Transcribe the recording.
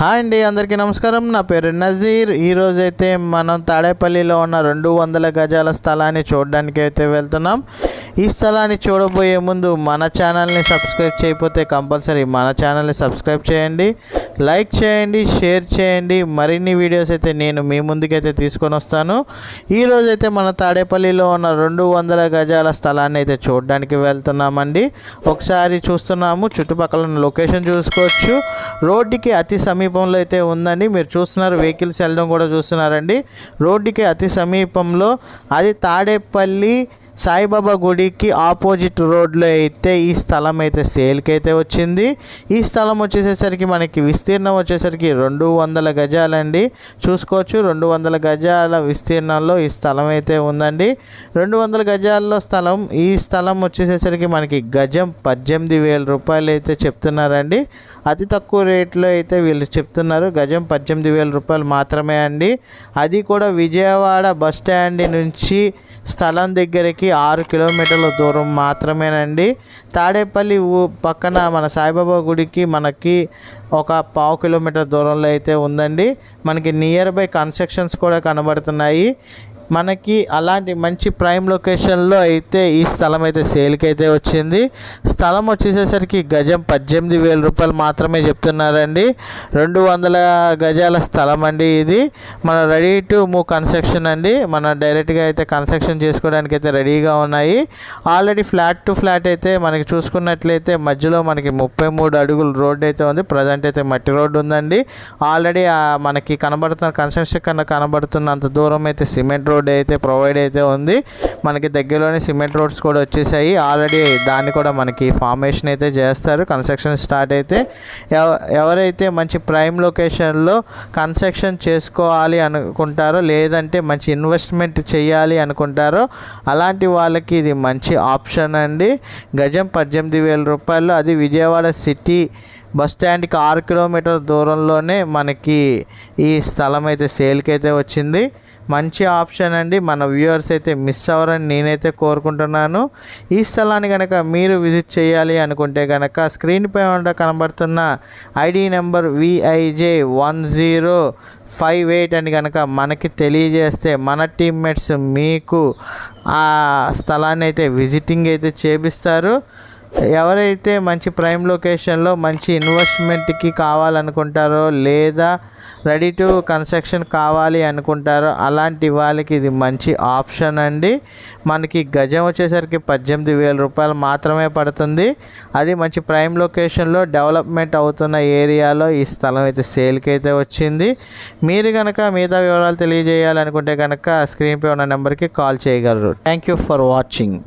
Hi అండి, అందరికీ నమస్కారం. నా పేరు నజీర్. ఈరోజైతే మనం తాడేపల్లిలో ఉన్న 200 గజాల స్థలాన్ని చూడడానికి అయితే వెళ్తున్నాం. ఈ స్థలాన్ని చూడబోయే ముందు మన ఛానల్ని సబ్స్క్రైబ్ చేయకపోతే కంపల్సరీ మన ఛానల్ని సబ్స్క్రైబ్ చేయండి, లైక్ చేయండి, షేర్ చేయండి. మరిన్ని వీడియోస్ అయితే నేను మీ ముందుకైతే తీసుకొని వస్తాను. ఈరోజైతే మన తాడేపల్లిలో ఉన్న 200 గజాల స్థలాన్ని అయితే చూడడానికి వెళ్తున్నామండి. ఒకసారి చూస్తున్నాము, చుట్టుపక్కల ఉన్న లొకేషన్ చూసుకోవచ్చు. రోడ్డుకి అతి సమీపంలో అయితే ఉందండి. మీరు చూస్తున్నారు, వెహికల్స్ వెళ్ళడం కూడా చూస్తున్నారండి. రోడ్డుకి అతి సమీపంలో, అది తాడేపల్లి సాయిబాబా గుడికి ఆపోజిట్ రోడ్లో అయితే ఈ స్థలం అయితే సేల్కి అయితే వచ్చింది. ఈ స్థలం వచ్చేసరికి మనకి విస్తీర్ణం వచ్చేసరికి 200 గజాలండి. చూసుకోవచ్చు, 200 గజాల విస్తీర్ణంలో ఈ స్థలం అయితే ఉందండి. 200 గజాల్లో స్థలం. ఈ స్థలం వచ్చేసరికి మనకి గజం 18,000 రూపాయలు అయితే చెప్తున్నారండి. అతి తక్కువ రేట్లో అయితే వీళ్ళు చెప్తున్నారు. గజం 18,000 రూపాయలు మాత్రమే అండి. అది కూడా విజయవాడ బస్ స్టాండ్ నుంచి స్థలం దగ్గరికి 6 కిలోమీటర్ల దూరం మాత్రమేనండి. తాడేపల్లి పక్కన మన సాయిబాబా గుడికి మనకి ఒక 1/2 కిలోమీటర్ దూరంలో అయితే ఉందండి. మనకి నియర్ బై కన్స్ట్రక్షన్స్ కూడా కనబడుతున్నాయి. మనకి అలాంటి మంచి ప్రైమ్ లొకేషన్లో అయితే ఈ స్థలం అయితే సేల్కి అయితే వచ్చింది. స్థలం వచ్చేసరికి గజం 18,000 రూపాయలు మాత్రమే చెప్తున్నారండి. 200 గజాల స్థలం అండి. ఇది మన రెడీ టు మూవ్ కన్స్ట్రక్షన్ అండి. మన డైరెక్ట్గా అయితే కన్స్ట్రక్షన్ చేసుకోవడానికి అయితే రెడీగా ఉన్నాయి. ఆల్రెడీ ఫ్లాట్ టు ఫ్లాట్ అయితే మనకి చూసుకున్నట్లయితే మధ్యలో మనకి 33 అడుగుల రోడ్డు అయితే ఉంది. ప్రజెంట్ అయితే మట్టి రోడ్డు ఉందండి. ఆల్రెడీ మనకి కనబడుతున్న కన్స్ట్రక్షన్ కన్నా కనబడుతున్నంత దూరం అయితే సిమెంట్ రోడ్ అయితే ప్రొవైడ్ అయితే ఉంది. మనకి దగ్గరలోనే సిమెంట్ రోడ్స్ కూడా వచ్చేసాయి. ఆల్రెడీ దాన్ని కూడా మనకి ఫార్మేషన్ అయితే చేస్తారు. కన్స్ట్రక్షన్ స్టార్ట్ అయితే ఎవరైతే మంచి ప్రైమ్ లొకేషన్లో కన్స్ట్రక్షన్ చేసుకోవాలి అనుకుంటారో, లేదంటే మంచి ఇన్వెస్ట్మెంట్ చేయాలి అనుకుంటారో అలాంటి వాళ్ళకి ఇది మంచి ఆప్షన్ అండి. గజం 18,000 రూపాయలు. అది విజయవాడ సిటీ బస్ స్టాండ్కి 6 కిలోమీటర్ల దూరంలోనే మనకి ఈ స్థలం అయితే సేల్కి అయితే వచ్చింది. మంచి ఆప్షన్ అండి. మన వ్యూవర్స్ అయితే మిస్ అవ్వరని నేనైతే కోరుకుంటున్నాను. ఈ స్థలాన్ని కనుక మీరు విజిట్ చేయాలి అనుకుంటే కనుక స్క్రీన్పై కనబడుతున్న ఐడి నెంబర్ VIJ1058 అని కనుక మనకి తెలియజేస్తే మన టీమ్మేట్స్ మీకు ఆ స్థలాన్ని అయితే విజిటింగ్ అయితే చేపిస్తారు. ఎవరైతే మంచి ప్రైమ్ లొకేషన్లో మంచి ఇన్వెస్ట్మెంట్కి కావాలనుకుంటారో, లేదా రెడీ టు కన్స్ట్రక్షన్ కావాలి అనుకుంటారో అలాంటి వాళ్ళకి ఇది మంచి ఆప్షన్ అండి. మనకి గజం వచ్చేసరికి 18,000 రూపాయలు మాత్రమే పడుతుంది. అది మంచి ప్రైమ్ లొకేషన్లో డెవలప్మెంట్ అవుతున్న ఏరియాలో ఈ స్థలం అయితే సేల్కి అయితే వచ్చింది. మీరు కనుక మిగతా వివరాలు తెలియజేయాలనుకుంటే కనుక స్క్రీన్పై ఉన్న నెంబర్కి కాల్ చేయగలరు. Thank you for watching.